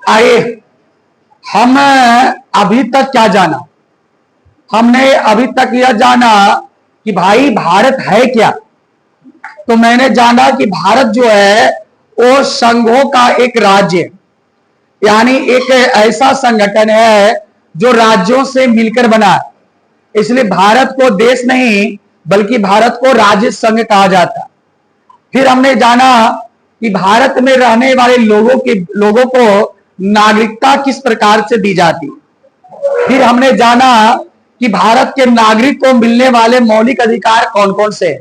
आइए हम अभी तक क्या जाना। हमने अभी तक यह जाना कि भाई भारत है क्या। तो मैंने जाना कि भारत जो है वो संघों का एक राज्य, यानी एक ऐसा संगठन है जो राज्यों से मिलकर बना है। इसलिए भारत को देश नहीं बल्कि भारत को राज्य संघ कहा जाता है। फिर हमने जाना कि भारत में रहने वाले लोगों को नागरिकता किस प्रकार से दी जाती। फिर हमने जाना कि भारत के नागरिक को मिलने वाले मौलिक अधिकार कौन कौन से हैं।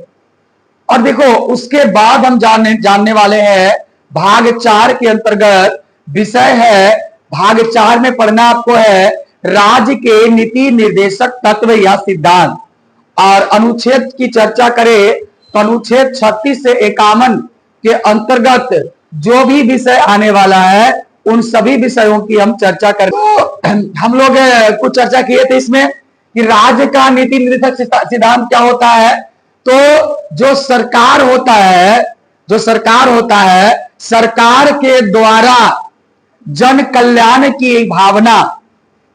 और देखो उसके बाद हम जानने वाले हैं भाग 4 के अंतर्गत विषय है। भाग 4 में पढ़ना आपको है राज्य के नीति निर्देशक तत्व या सिद्धांत। और अनुच्छेद की चर्चा करें तो अनुच्छेद 36 से 51 के अंतर्गत जो भी विषय आने वाला है उन सभी विषयों की हम चर्चा करें। हम लोग कुछ चर्चा किए थे इसमें कि राज्य का नीति निर्देशक सिद्धांत क्या होता है। तो जो सरकार होता है सरकार के द्वारा जन कल्याण की भावना,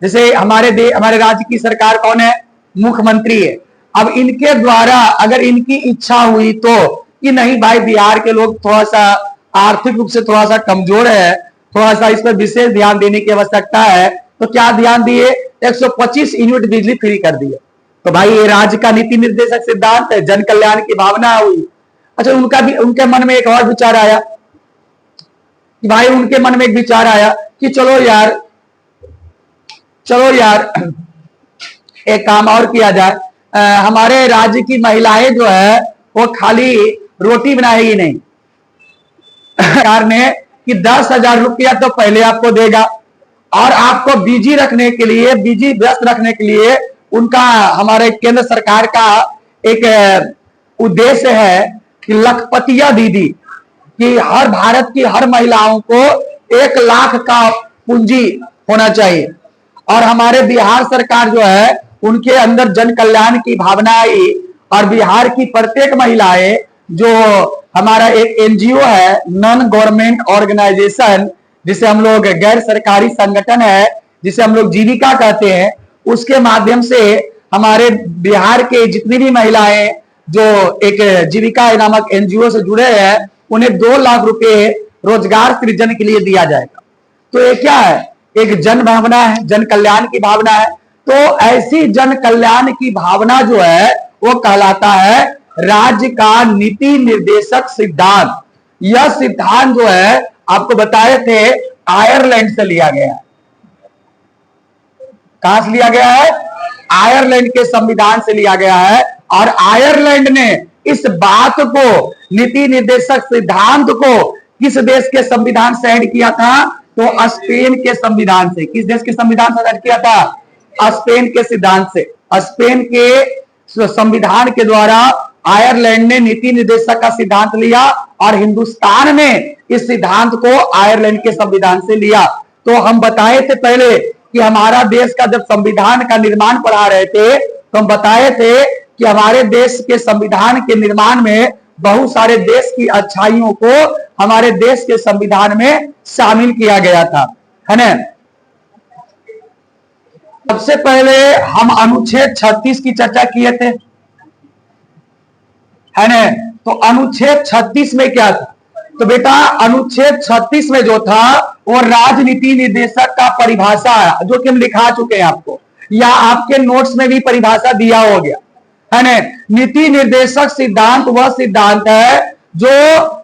जैसे हमारे राज्य की सरकार कौन है, मुख्यमंत्री है। अब इनके द्वारा अगर इनकी इच्छा हुई तो कि नहीं भाई बिहार के लोग थोड़ा सा आर्थिक रूप से थोड़ा सा कमजोर है, थोड़ा सा इस पर विशेष ध्यान देने की आवश्यकता है, तो क्या ध्यान दिए 125 यूनिट बिजली फ्री कर दिए। तो भाई ये राज्य का नीति निर्देशक सिद्धांत है, जन कल्याण की भावना हुई। अच्छा उनके मन में एक और विचार आया कि भाई उनके मन में एक विचार आया कि चलो यार एक काम और किया जाए। हमारे राज्य की महिलाएं जो है वो खाली रोटी बनाएगी नहीं। सरकार ने कि 10,000 रुपया तो पहले आपको देगा और आपको बिजी व्यस्त रखने के लिए उनका हमारे केंद्र सरकार का एक उद्देश्य है कि लखपतिया दीदी कि हर भारत की हर महिलाओं को 1 लाख का पूंजी होना चाहिए। और हमारे बिहार सरकार जो है उनके अंदर जन कल्याण की भावना आई और बिहार की प्रत्येक महिलाएं, जो हमारा एक एनजीओ है नॉन गवर्नमेंट ऑर्गेनाइजेशन जिसे हम लोग गैर सरकारी संगठन है जिसे हम लोग जीविका कहते हैं, उसके माध्यम से हमारे बिहार के जितनी भी महिलाएं जो एक जीविका नामक एनजीओ से जुड़े हैं उन्हें 2 लाख रुपए रोजगार सृजन के लिए दिया जाएगा। तो ये क्या है, एक जन भावना है, जन कल्याण की भावना है। तो ऐसी जन कल्याण की भावना जो है वो कहलाता है राज्य का नीति निर्देशक सिद्धांत। यह सिद्धांत जो है आपको बताए थे आयरलैंड से लिया गया है। कहां से लिया गया है, आयरलैंड के संविधान से लिया गया है। और आयरलैंड ने इस बात को नीति निर्देशक सिद्धांत को किस देश के संविधान से ऐड किया था, तो स्पेन के संविधान से। किस देश के संविधान से ऐड किया था, स्पेन के सिद्धांत से। स्पेन के संविधान के द्वारा आयरलैंड ने नीति निर्देशक का सिद्धांत लिया और हिंदुस्तान ने इस सिद्धांत को आयरलैंड के संविधान से लिया। तो हम बताए थे पहले कि हमारा देश का जब संविधान का निर्माण पढ़ा रहे थे तो हम बताए थे कि हमारे देश के संविधान के निर्माण में बहुत सारे देश की अच्छाइयों को हमारे देश के संविधान में शामिल किया गया था, है ना। सबसे पहले हम अनुच्छेद 36 की चर्चा किए थे, है ना। तो अनुच्छेद 36 में क्या था, तो बेटा अनुच्छेद 36 में जो था वो राजनीति निर्देशक का परिभाषा है जो कि हम लिखा चुके हैं आपको, या आपके नोट्स में भी परिभाषा दिया हो गया, है ना। नीति निर्देशक सिद्धांत वह सिद्धांत है जो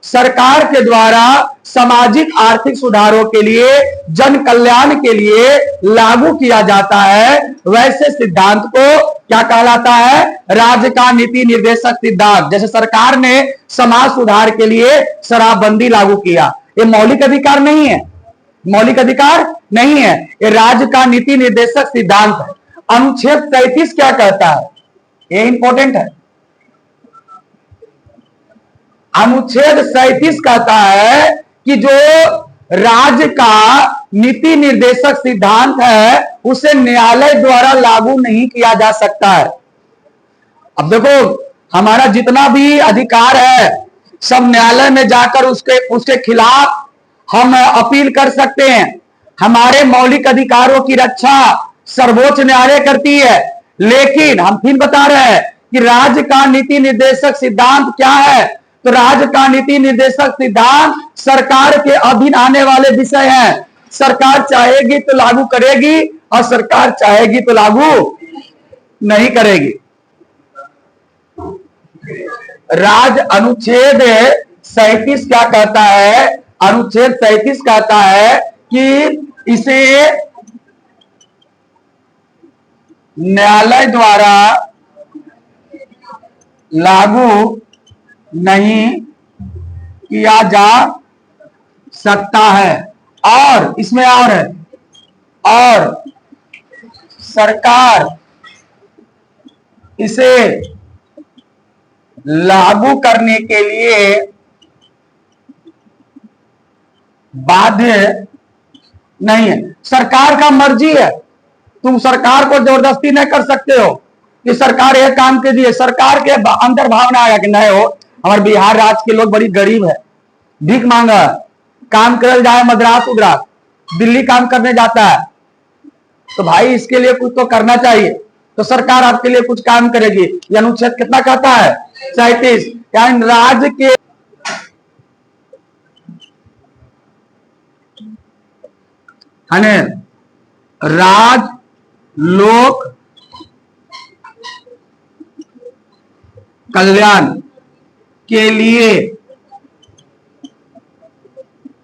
सरकार के द्वारा सामाजिक आर्थिक सुधारों के लिए, जन कल्याण के लिए लागू किया जाता है। वैसे सिद्धांत को क्या कहलाता है, राज्य का नीति निर्देशक सिद्धांत। जैसे सरकार ने समाज सुधार के लिए शराबबंदी लागू किया, ये मौलिक अधिकार नहीं है, मौलिक अधिकार नहीं है, ये राज्य का नीति निर्देशक सिद्धांत है। अनुच्छेद 33 क्या कहता है, ये इंपॉर्टेंट है। अनुच्छेद 37 कहता है कि जो राज्य का नीति निर्देशक सिद्धांत है उसे न्यायालय द्वारा लागू नहीं किया जा सकता है। अब देखो हमारा जितना भी अधिकार है सब न्यायालय में जाकर उसके खिलाफ हम अपील कर सकते हैं। हमारे मौलिक अधिकारों की रक्षा सर्वोच्च न्यायालय करती है। लेकिन हम फिर बता रहे हैं कि राज्य का नीति निर्देशक सिद्धांत क्या है। तो राज्य का नीति निर्देशक सिद्धांत सरकार के अधीन आने वाले विषय हैं। सरकार चाहेगी तो लागू करेगी और सरकार चाहेगी तो लागू नहीं करेगी। राज्य अनुच्छेद 37 क्या कहता है? अनुच्छेद 37 कहता है कि इसे न्यायालय द्वारा लागू नहीं किया जा सकता है। और इसमें और है, और सरकार इसे लागू करने के लिए बाध्य नहीं है। सरकार का मर्जी है, तुम सरकार को जबरदस्ती नहीं कर सकते हो कि सरकार यह काम कीजिए। सरकार के अंदर भावना आया कि नहीं हो, हमारे बिहार राज्य के लोग बड़ी गरीब है, भीख मांगा, काम कर जाए मद्रास उद्रास, दिल्ली काम करने जाता है, तो भाई इसके लिए कुछ तो करना चाहिए। तो सरकार आपके लिए कुछ काम करेगी। यह अनुच्छेद कितना कहता है? 37। यानी राज्य के राज लोक कल्याण के लिए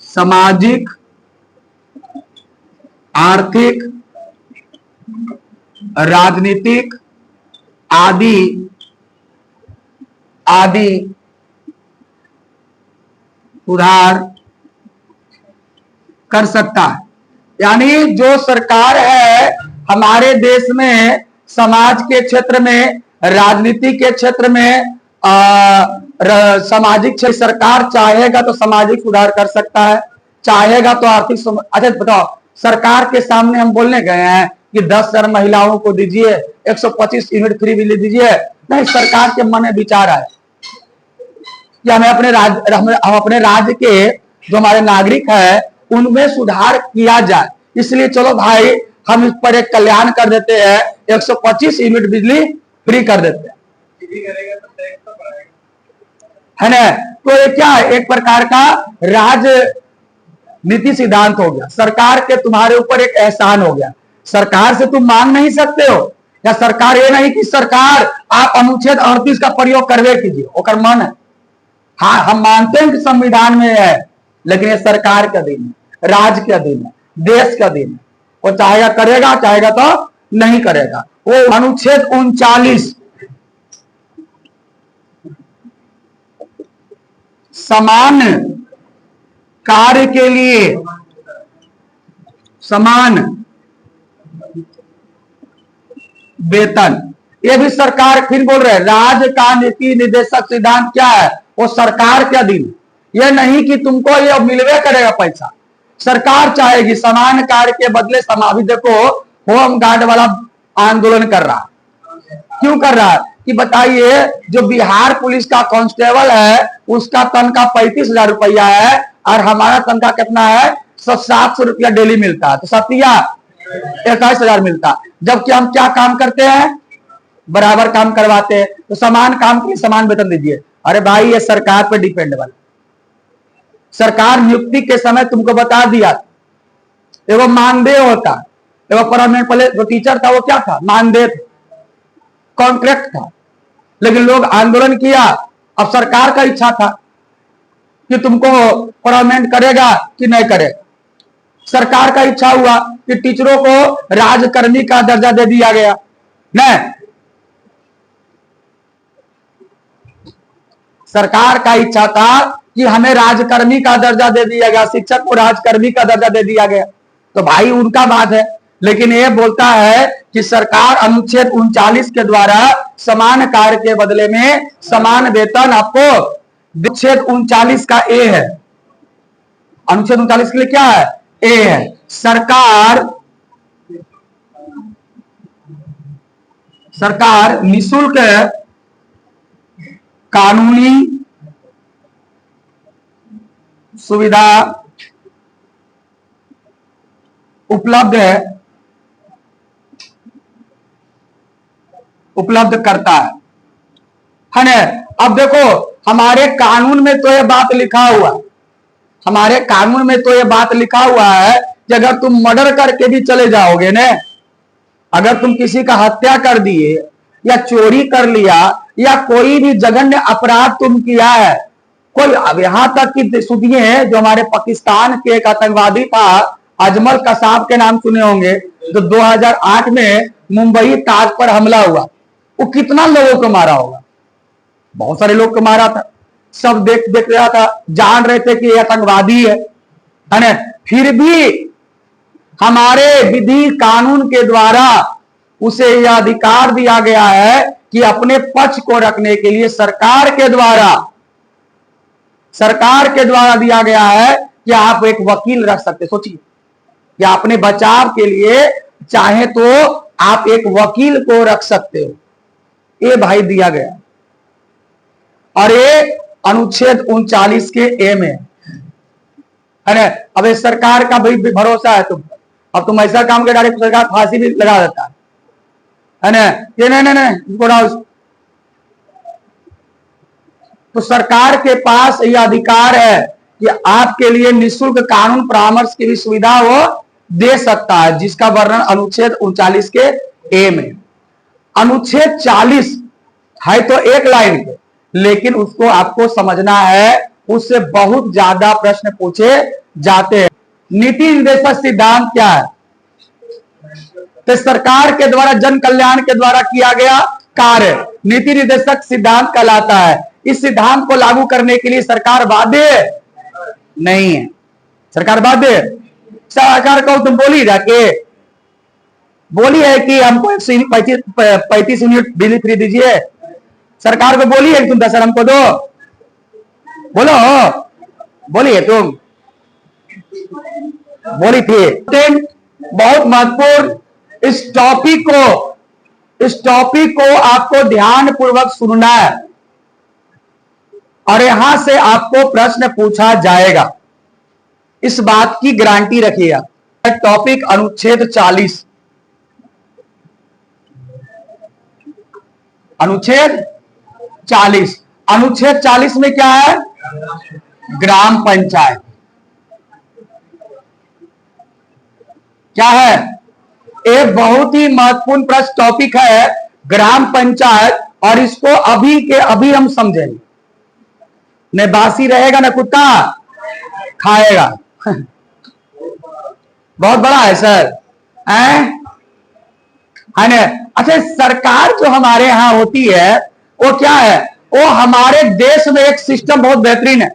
सामाजिक, आर्थिक, राजनीतिक आदि आदि सुधार कर सकता है। यानी जो सरकार है हमारे देश में, समाज के क्षेत्र में, राजनीति के क्षेत्र में, सामाजिक क्षेत्र, सरकार चाहेगा तो सामाजिक सुधार कर सकता है, चाहेगा तो आर्थिक। अच्छा बताओ, सरकार के सामने हम बोलने गए हैं कि 10,000 महिलाओं को दीजिए, 125 यूनिट फ्री बिजली दीजिए? नहीं, सरकार के मन में विचार आए कि हम अपने राज्य के जो हमारे नागरिक है उनमें सुधार किया जाए, इसलिए चलो भाई हम इस पर एक कल्याण कर देते हैं, 125 यूनिट बिजली फ्री कर देते हैं, है ना। तो ये क्या है? एक प्रकार का राजनीति सिद्धांत हो गया। सरकार के तुम्हारे ऊपर एक एहसान हो गया, सरकार से तुम मांग नहीं सकते हो। या सरकार ये नहीं कि सरकार आप अनुच्छेद 38 का प्रयोग करवे कीजिए, ओकर मन है। हाँ, हम मानते हैं कि संविधान में है, लेकिन ये सरकार के अधीन है, राज्य के अधीन है, देश के अधीन है। वो चाहेगा करेगा, चाहेगा तो नहीं करेगा। वो अनुच्छेद 39 समान कार्य के लिए समान वेतन, ये भी सरकार फिर बोल रहे हैं। राज्य का नीति निर्देशक सिद्धांत क्या है? वो सरकार के अधीन। ये नहीं कि तुमको ये मिलवे करेगा पैसा, सरकार चाहेगी समान कार्य के बदले अभी देखो होम गार्ड वाला आंदोलन कर रहा है। क्यों कर रहा है कि बताइए, जो बिहार पुलिस का कांस्टेबल है उसका तनख्वाह 35,000 रुपया है और हमारा तनख्वाह कितना है? 700 रुपया डेली मिलता है, तो सतिया 21,000 मिलता है। जबकि हम क्या काम करते हैं? बराबर काम करवाते हैं, तो समान काम के लिए समान वेतन दीजिए। अरे भाई, ये सरकार पर डिपेंडेबल। सरकार नियुक्ति के समय तुमको बता दिया, एगो मानदेय होता, एगो परमानेंट। पहले जो टीचर था वो क्या था? मानदेय, कॉन्ट्रैक्ट था। लेकिन लोग आंदोलन किया, अब सरकार का इच्छा था कि तुमको परमानेंट करेगा कि नहीं करेगा। सरकार का इच्छा हुआ कि टीचरों को राजकर्मी का दर्जा दे दिया गया। नहीं, सरकार का इच्छा था कि हमें राजकर्मी का दर्जा दे दिया गया, शिक्षक को राजकर्मी का दर्जा दे दिया गया, तो भाई उनका बात है। लेकिन ये बोलता है कि सरकार अनुच्छेद 39 के द्वारा समान कार्य के बदले में समान वेतन आपको। अनुच्छेद 39 का ए है, अनुच्छेद 39 के लिए क्या है? ए है। सरकार निःशुल्क कानूनी सुविधा उपलब्ध करता है ना। अब देखो हमारे कानून में तो यह बात लिखा हुआ, हमारे कानून में तो यह बात लिखा हुआ है कि अगर तुम मर्डर करके भी चले जाओगे ना, अगर तुम किसी का हत्या कर दिए या चोरी कर लिया या कोई भी जघन्य अपराध तुम किया है, कोई अब यहां तक कि सुनिए, जो हमारे पाकिस्तान के एक आतंकवादी था अजमल कसाब के नाम सुने होंगे, जो 2008 में मुंबई ताज पर हमला हुआ, वो कितना लोगों को मारा होगा, बहुत सारे लोग को मारा था, सब देख रहा था, जान रहे थे कि ये आतंकवादी है ना। फिर भी हमारे विधि कानून के द्वारा उसे यह अधिकार दिया गया है कि अपने पक्ष को रखने के लिए सरकार के द्वारा दिया गया है कि आप एक वकील रख सकते। सोचिए कि अपने बचाव के लिए चाहे तो आप एक वकील को रख सकते हो, ये भाई दिया गया। और ये अनुच्छेद 39 के ए में है ना। अब इस सरकार का भाई भरोसा है तुम, अब तुम ऐसा काम कर डायरेक्ट सरकार फांसी भी लगा देता है ना। ये नहीं तो सरकार के पास यह अधिकार है कि आपके लिए निःशुल्क कानून परामर्श की भी सुविधा वो दे सकता है, जिसका वर्णन अनुच्छेद 39 के ए में। अनुच्छेद 40 है तो एक लाइन के, लेकिन उसको आपको समझना है, उससे बहुत ज्यादा प्रश्न पूछे जाते हैं। नीति निर्देशक सिद्धांत क्या है? तो सरकार के द्वारा जन कल्याण के द्वारा किया गया कार्य नीति निर्देशक सिद्धांत कहलाता है। इस सिद्धांत को लागू करने के लिए सरकार बाध्य नहीं है। सरकार बाध्य, सरकार को तुम बोली जाके बोली है कि हमको 35 यूनिट बिजली फ्री दीजिए, सरकार को बोली है तुम 10 हमको दो, बोलो बोली है तुम, बोली थी। बहुत महत्वपूर्ण, इस टॉपिक को आपको ध्यान पूर्वक सुनना है और यहां से आपको प्रश्न पूछा जाएगा, इस बात की गारंटी रखिएगा। टॉपिक अनुच्छेद 40, अनुच्छेद 40, अनुच्छेद 40 में क्या है? ग्राम पंचायत क्या है? एक बहुत ही महत्वपूर्ण प्रश्न टॉपिक है ग्राम पंचायत, और इसको अभी के अभी हम समझेंगे। न बासी रहेगा न कुत्ता खाएगा। बहुत बड़ा है सर, है ना। अच्छा, सरकार जो हमारे यहां होती है वो क्या है? वो हमारे देश में एक सिस्टम बहुत बेहतरीन है।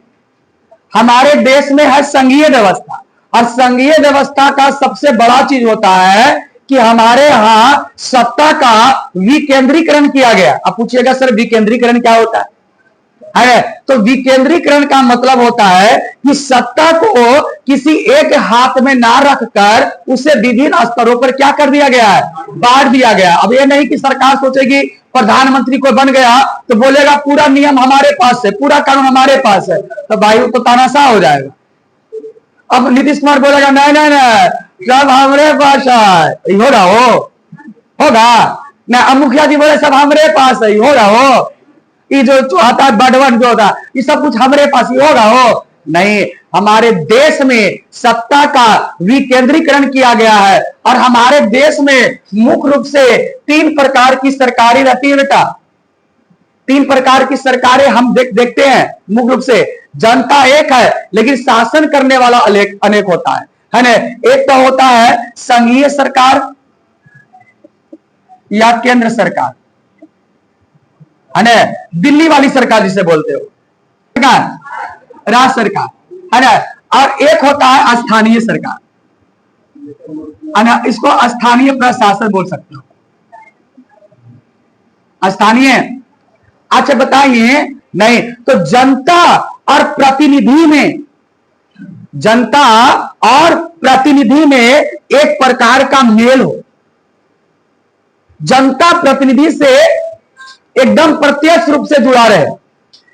हमारे देश में है संघीय व्यवस्था, और संघीय व्यवस्था का सबसे बड़ा चीज होता है कि हमारे यहां सत्ता का विकेंद्रीकरण किया गया। अब पूछिएगा सर विकेंद्रीकरण क्या होता है? तो विकेंद्रीकरण का मतलब होता है कि सत्ता को किसी एक हाथ में ना रखकर उसे विभिन्न स्तरों पर क्या कर दिया गया है? बांट दिया गया। अब ये नहीं कि सरकार सोचेगी प्रधानमंत्री को बन गया तो बोलेगा पूरा नियम हमारे पास है, पूरा कानून हमारे पास है, तो भाई तो तानाशाह हो जाएगा। अब नीतीश कुमार बोलेगा नहीं नहीं नहीं सब हमारे पास है, होगा ना। अब मुखिया जी बोले सब हमारे पास है, हो ये जो आता है बढ़वन जो होता है ये सब कुछ हमारे पास ही होगा, हो नहीं। हमारे देश में सत्ता का विकेंद्रीकरण किया गया है, और हमारे देश में मुख्य रूप से 3 प्रकार की सरकारें रहती है बेटा। 3 प्रकार की सरकारें हम देखते हैं मुख्य रूप से। जनता एक है, लेकिन शासन करने वाला अनेक होता है ना। एक तो होता है संघीय सरकार या केंद्र सरकार, है ना। दिल्ली वाली सरकार जिसे बोलते हो, राज्य सरकार, है ना। और एक होता है स्थानीय सरकार, है ना। इसको स्थानीय प्रशासन बोल सकते हो, स्थानीय। अच्छा बताइए, नहीं तो जनता और प्रतिनिधि में एक प्रकार का मेल हो, जनता प्रतिनिधि से एकदम प्रत्यक्ष रूप से जुड़ा रहे,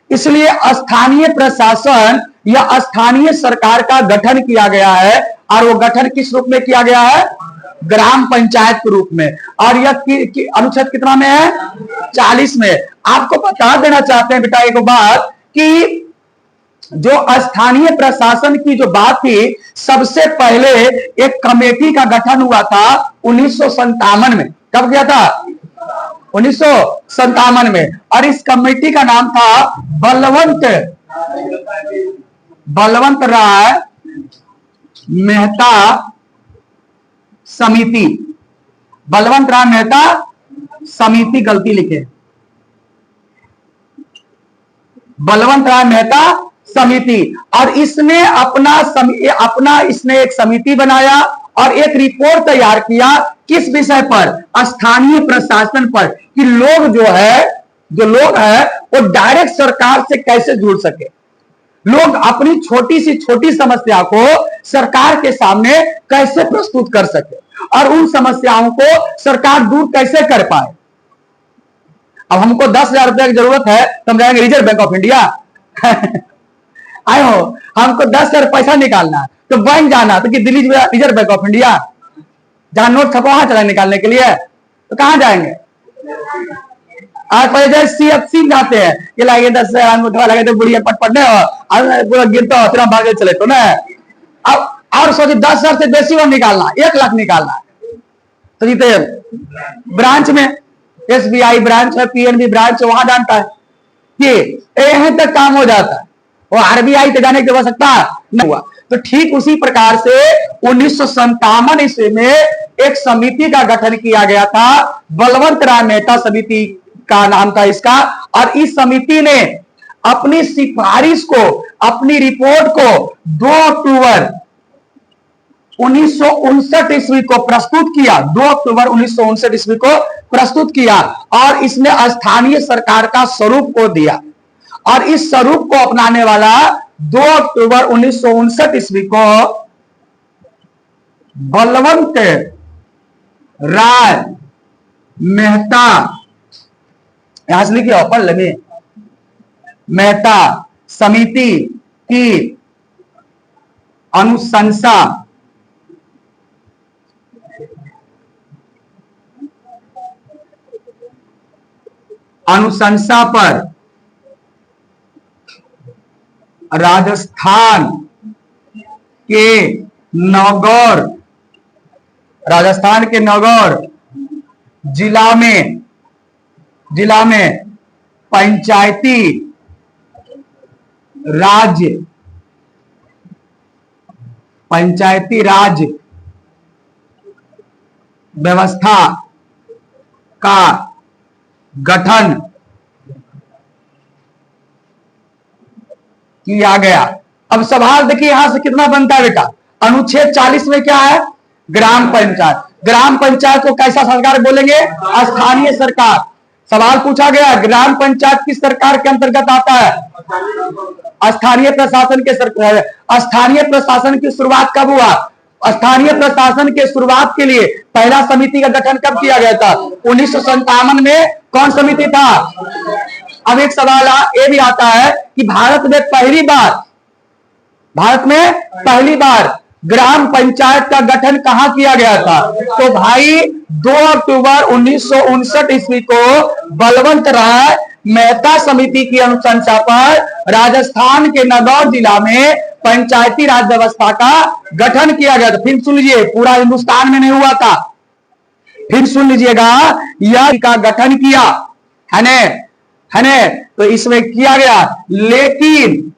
इसलिए स्थानीय प्रशासन यह स्थानीय सरकार का गठन किया गया है, और वो गठन किस रूप में किया गया है? ग्राम पंचायत के रूप में। और यह अनुच्छेद कितना में है? 40 में। आपको बता देना चाहते हैं बेटा एक बात कि जो स्थानीय प्रशासन की जो बात थी, सबसे पहले एक कमेटी का गठन हुआ था 1957 में। कब किया था? 1957 में। और इस कमेटी का नाम था बलवंत राय मेहता समिति। बलवंत राय मेहता समिति, गलती लिखे, बलवंत राय मेहता समिति। और इसने अपना इसने एक समिति बनाया और एक रिपोर्ट तैयार किया। किस विषय पर? स्थानीय प्रशासन पर, कि लोग जो लोग है वो डायरेक्ट सरकार से कैसे जुड़ सके, लोग अपनी छोटी सी छोटी समस्या को सरकार के सामने कैसे प्रस्तुत कर सके, और उन समस्याओं को सरकार दूर कैसे कर पाए। अब हमको 10,000 रुपए की जरूरत है तो हम जाएंगे रिजर्व बैंक ऑफ इंडिया? आए हो, हमको 10,000 पैसा निकालना है तो बैंक जाना, तो कि Delhi reserve bank of India, जहां नोट छपा वहां चला निकालने के लिए, तो कहां जाएंगे? आज पहले CFC जाते हैं, ये लगे 10,000 मुठवा लगे तो बुढ़िया पट पड़ने हो, पूरा गिरता हो, फिर भागे चले तो ना। अब और सोचिए 10,000 से बेसी और निकालना, 1 लाख निकालना, तो जीते ब्रांच में SBI ब्रांच है, PNB ब्रांच है, वहां जानता है कि यहीं तक काम हो जाता है। वो RBI तक जाने की आवश्यकता नहीं हुआ। तो ठीक उसी प्रकार से 1957 ईस्वी में एक समिति का गठन किया गया था, बलवंत राय मेहता समिति का नाम था इसका। और इस समिति ने अपनी सिफारिश को, अपनी रिपोर्ट को 2 अक्टूबर 1959 ईस्वी को प्रस्तुत किया। 2 अक्टूबर 1959 ईस्वी को प्रस्तुत किया और इसने स्थानीय सरकार का स्वरूप को दिया। और इस स्वरूप को अपनाने वाला 2 अक्टूबर 1959 ईस्वी को बलवंत राय मेहता, यहां से लिखिए पढ़ लेंगे, मेहता समिति की अनुशंसा पर राजस्थान के नौगौर जिला में पंचायती राज व्यवस्था का गठन किया गया। अब सवाल देखिए यहां से कितना बनता है बेटा? अनुच्छेद 40 में क्या है? ग्राम पंचायत। ग्राम पंचायत को कैसा सरकार बोलेंगे? स्थानीय सरकार। सवाल पूछा गया ग्राम पंचायत किस सरकार के अंतर्गत आता है? स्थानीय प्रशासन के सरकार। स्थानीय प्रशासन की शुरुआत कब हुआ? स्थानीय प्रशासन के शुरुआत के लिए पहला समिति का गठन कब किया गया था? 1957 में। कौन समिति था? अब एक सवाल ये भी आता है कि भारत में पहली बार ग्राम पंचायत का गठन कहां किया गया था? तो भाई 2 अक्टूबर 1959 ईस्वी को बलवंत राय मेहता समिति की अनुशंसा पर राजस्थान के नगौर जिला में पंचायती राज व्यवस्था का गठन किया गया था। फिर सुन लीजिए, पूरा हिंदुस्तान में नहीं हुआ था, फिर सुन लीजिएगा, यह का गठन किया है ने, तो इसमें किया गया, लेकिन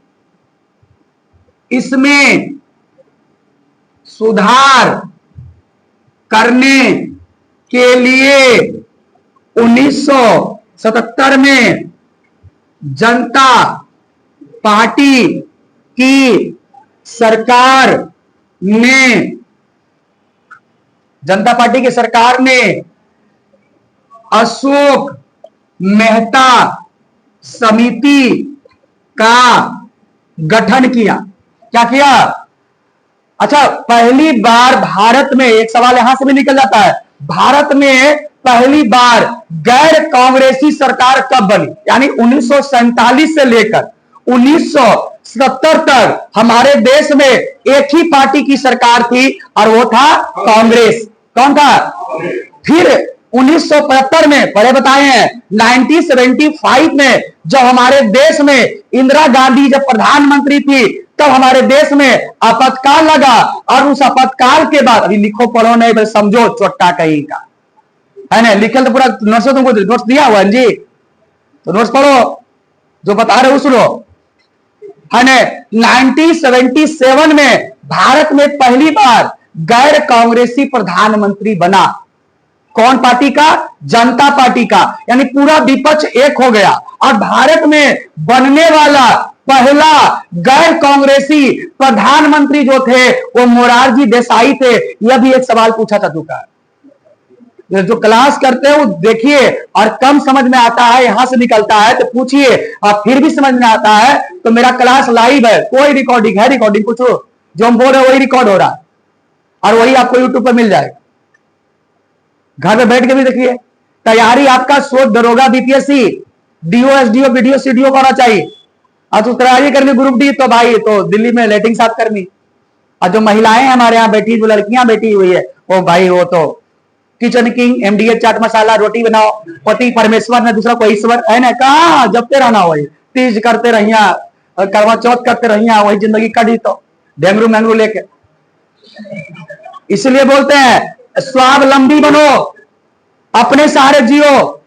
इसमें सुधार करने के लिए 1977 में जनता पार्टी की सरकार ने अशोक मेहता समिति का गठन किया। क्या किया? अच्छा, पहली बार भारत में, एक सवाल यहां से भी निकल जाता है, भारत में पहली बार गैर कांग्रेसी सरकार कब बनी? यानी 1947 से लेकर 1970 तक हमारे देश में एक ही पार्टी की सरकार थी और वो था कांग्रेस। कौन था? फिर 1975 में, पहले बताए हैं, 1975 में जब हमारे देश में इंदिरा गांधी जब प्रधानमंत्री थी, तब हमारे देश में आपातकाल लगा और उस आपातकाल के बाद, अभी लिखो पढ़ो नहीं समझो चोट्टा कहीं का है ना, लिखल तो पूरा नोट्स, तुमको नोट्स दिया हुआ जी, तो नोट्स पढ़ो, जो बता रहे सुनो है ना। 1977 में भारत में पहली बार गैर कांग्रेसी प्रधानमंत्री बना। कौन पार्टी का? जनता पार्टी का, यानी पूरा विपक्ष एक हो गया और भारत में बनने वाला पहला गैर कांग्रेसी प्रधानमंत्री जो थे वो मोरारजी देसाई थे। यह भी एक सवाल पूछा था तुका, जो क्लास करते हैं वो देखिए, और कम समझ में आता है यहां से निकलता है तो पूछिए, और फिर भी समझ में आता है तो मेरा क्लास लाइव है, कोई रिकॉर्डिंग है, रिकॉर्डिंग पूछो, जो हम बोल रहे हैं वही रिकॉर्ड हो रहा है और वही आपको यूट्यूब पर मिल जाएगा। घर में बैठ के भी देखिए। तैयारी आपका सोच दरोगा, BPSC, DO, SDO, BDO, CDO का होना चाहिए। और तो तैयारी करनी ग्रुप डी, तो भाई तो दिल्ली में लेटिंग साफ करनी। और जो महिलाएं हमारे यहाँ बैठी, जो लड़कियां बैठी हुई है, वो भाई वो तो kitchen king, MDA, chaat masala, रोटी बनाओ, पति परमेश्वर ने दूसरा कोई ईश्वर है ना, कहा जबते रहना, वही तीज करते रहिया, करवा चौथ करते रहिया, वही जिंदगी कटी तो डेंगरू मैंगरू लेके। इसलिए बोलते हैं स्वावलंबी बनो, अपने सहारे जियो।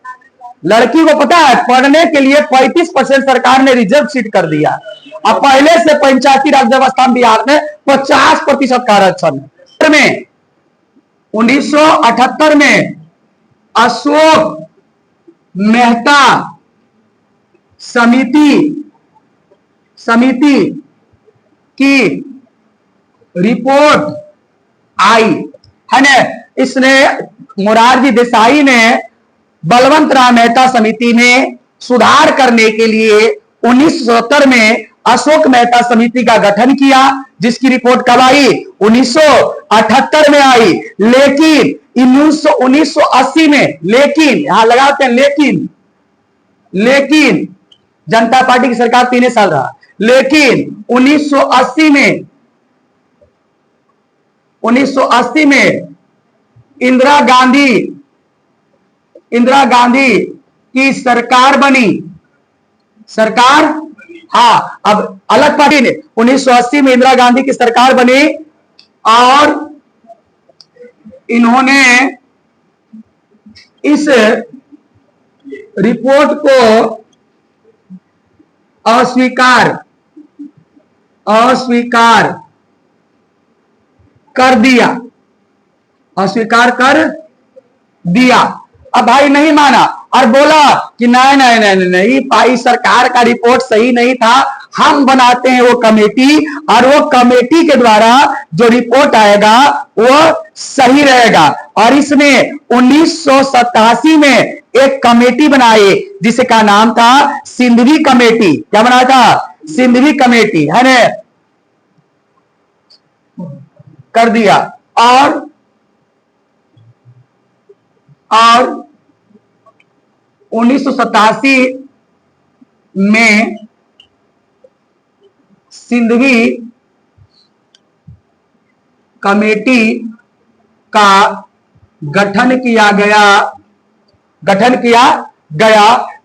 लड़की को पता है पढ़ने के लिए 35% सरकार ने रिजर्व सीट कर दिया, अब पहले से पंचायती राज व्यवस्था में बिहार में 50% का आरक्षण में। 1978 में अशोक मेहता समिति की रिपोर्ट आई है ना। इसने मोरारजी देसाई ने बलवंत राम मेहता समिति में सुधार करने के लिए 1970 में अशोक मेहता समिति का गठन किया, जिसकी रिपोर्ट कब आई? 1978 में आई। लेकिन 1980 में, लेकिन यहां लगाते हैं लेकिन जनता पार्टी की सरकार 3 साल रहा, लेकिन 1980 में इंदिरा गांधी की सरकार बनी। सरकार, हाँ, अब अलग पार्टी ने 1980 में इंदिरा गांधी की सरकार बनी और इन्होंने इस रिपोर्ट को अस्वीकार कर दिया। अब भाई नहीं माना और बोला कि नहीं भाई, सरकार का रिपोर्ट सही नहीं था, हम बनाते हैं वो कमेटी और वो कमेटी के द्वारा जो रिपोर्ट आएगा वो सही रहेगा। और इसने 1987 में एक कमेटी बनाई जिसका नाम था सिंधवी कमेटी। क्या बनाया था? सिंधवी कमेटी है ना, कर दिया। और 1987 में सिंधवी कमेटी का गठन किया गया।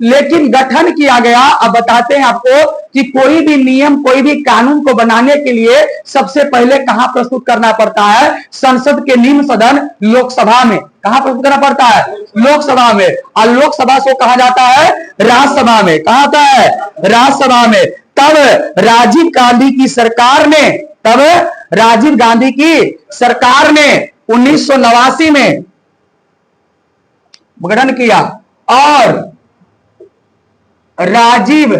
लेकिन गठन किया गया, अब बताते हैं आपको कि कोई भी नियम, कोई भी कानून को बनाने के लिए सबसे पहले कहां प्रस्तुत करना पड़ता है? संसद के निम्न सदन लोकसभा में। कहां प्रस्तुत करना पड़ता है? लोकसभा में। और लोकसभा को कहा जाता है राज्यसभा में। कहा आता है? राज्यसभा में। तब राजीव गांधी की सरकार ने 1989 में गठन किया और राजीव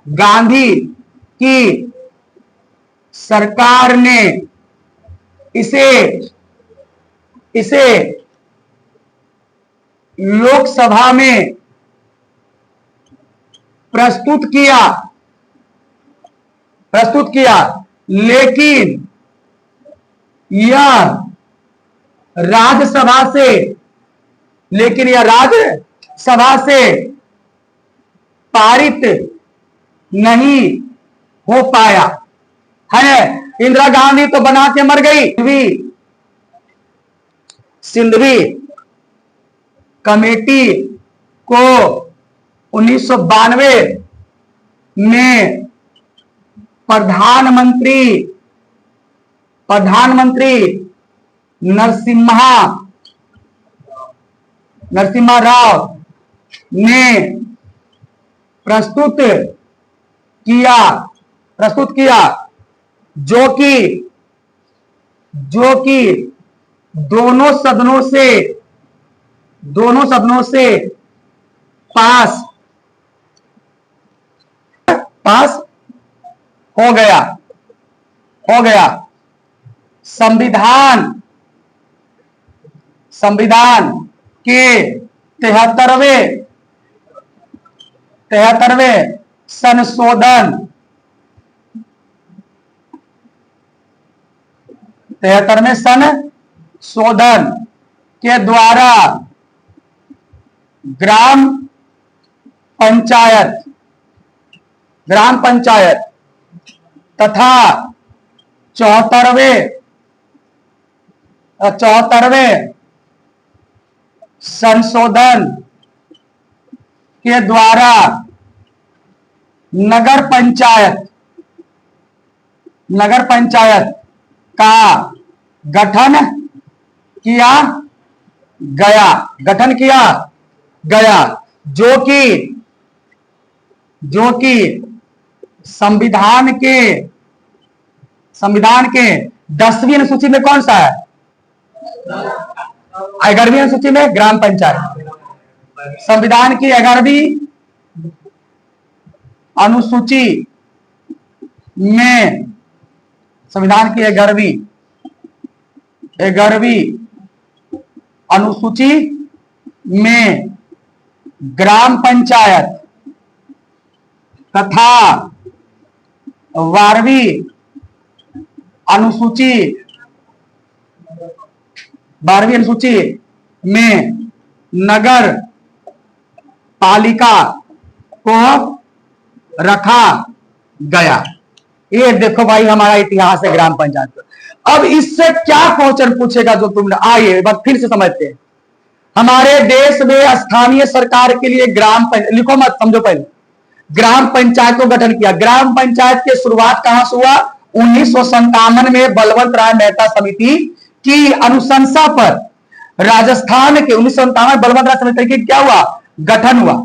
गांधी की सरकार ने इसे लोकसभा में प्रस्तुत किया, लेकिन यह राज्यसभा से सभा से पारित नहीं हो पाया है। इंदिरा गांधी तो बना के मर गई। सिंधवी कमेटी को 1992 में प्रधानमंत्री नरसिम्हा राव ने प्रस्तुत किया जो कि दोनों सदनों से पास हो गया। संविधान के 73वें संशोधन के द्वारा ग्राम पंचायत तथा 74वें संशोधन के द्वारा नगर पंचायत का गठन किया गया जो कि संविधान के 10वीं अनुसूची में कौन सा है? 11वीं अनुसूची में ग्राम पंचायत। संविधान की 11वीं अनुसूची में अनुसूची में ग्राम पंचायत तथा 12वीं अनुसूची में नगर पालिका को रखा गया। ये देखो भाई हमारा इतिहास है ग्राम पंचायत का। अब इससे क्या क्वेश्चन पूछेगा जो तुमने, आइए एक बार फिर से समझते हैं। हमारे देश में स्थानीय सरकार के लिए लिखो मत, समझो पहले। ग्राम पंचायत को गठन किया। ग्राम पंचायत की शुरुआत कहां से हुआ? 1957 में बलवंत राय मेहता समिति की अनुशंसा पर राजस्थान के 1957 बलवंत राय समिति की क्या हुआ? गठन हुआ।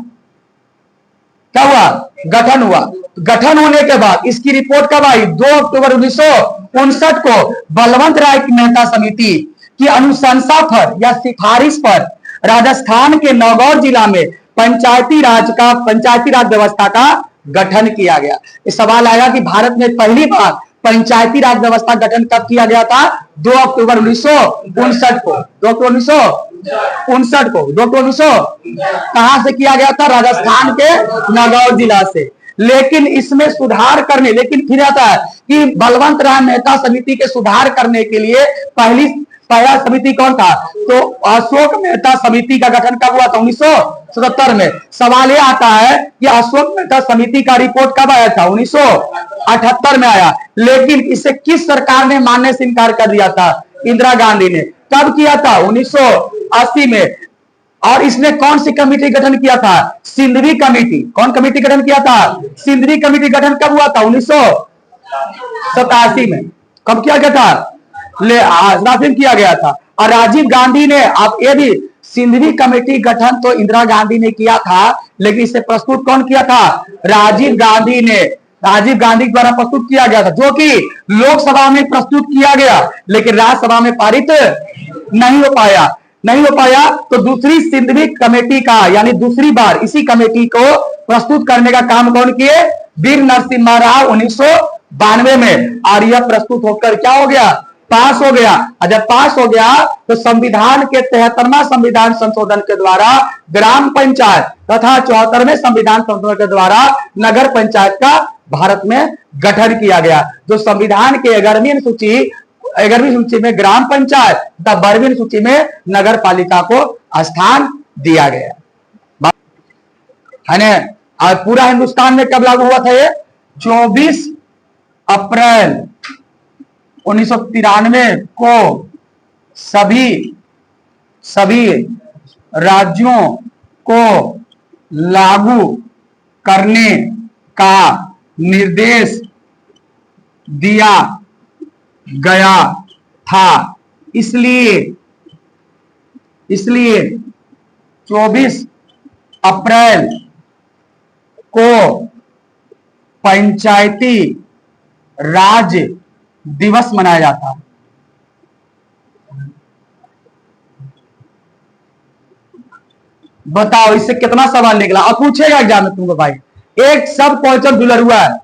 गठन होने के बाद इसकी रिपोर्ट कब आई? 2 अक्टूबर 1959 को बलवंत राय मेहता समिति की अनुशंसा पर या सिफारिश पर राजस्थान के नौगौर जिला में पंचायती राज व्यवस्था का गठन किया गया। इस सवाल आया कि भारत में पहली बार पंचायती राज व्यवस्था गठन कब किया गया था? 2 अक्टूबर 1959 को। 2 अक्टूबर 1959 कहां से किया गया था? राजस्थान के नागौर जिला से। लेकिन इसमें सुधार करने, लेकिन फिर आता है कि बलवंत राय मेहता समिति के सुधार करने के लिए पहला समिति कौन था? तो अशोक मेहता समिति का गठन कब हुआ था? 1977 में। सवाल यह आता है कि अशोक मेहता समिति का रिपोर्ट कब आया था? 1978 में आया। लेकिन इसे किस सरकार ने मानने से इनकार कर दिया था? इंदिरा गांधी ने। कब किया था? 1980 में। और इसने कौन सी कमेटी गठन किया था? सिंधवी कमेटी। कौन कमेटी गठन किया था? सिंधवी कमेटी गठन कब हुआ था? 1987 में। कब किया गया था? किया गया था। और राजीव गांधी ने, आप ये भी, सिंधवी कमेटी गठन तो इंदिरा गांधी ने किया था, लेकिन इसे प्रस्तुत कौन किया था? राजीव गांधी द्वारा प्रस्तुत किया गया था, जो कि लोकसभा में प्रस्तुत किया गया, लेकिन राज्यसभा में पारित नहीं हो पाया। तो दूसरी सिंधवी कमेटी का, यानी दूसरी बार इसी कमेटी को प्रस्तुत करने का काम कौन किए? वीर नरसिम्हा राव 1992 में। और यह प्रस्तुत होकर क्या हो गया? पास हो गया। और जब पास हो गया तो संविधान के 73वां संविधान संशोधन के द्वारा ग्राम पंचायत तथा 74वें संविधान संशोधन के द्वारा नगर पंचायत का भारत में गठन किया गया। जो संविधान के 11वीं सूची में ग्राम पंचायत तथा 12वीं सूची में नगर पालिका को स्थान दिया गया। है ना। और पूरा हिंदुस्तान में कब लागू हुआ था ये? 24 अप्रैल 1993 को सभी राज्यों को लागू करने का निर्देश दिया गया था। इसलिए 24 अप्रैल को पंचायती राज दिवस मनाया जाता है। बताओ इससे कितना सवाल निकला। और पूछेगा एग्जाम में तुमको भाई, एक सब क्वेश्चन डुलर हुआ है।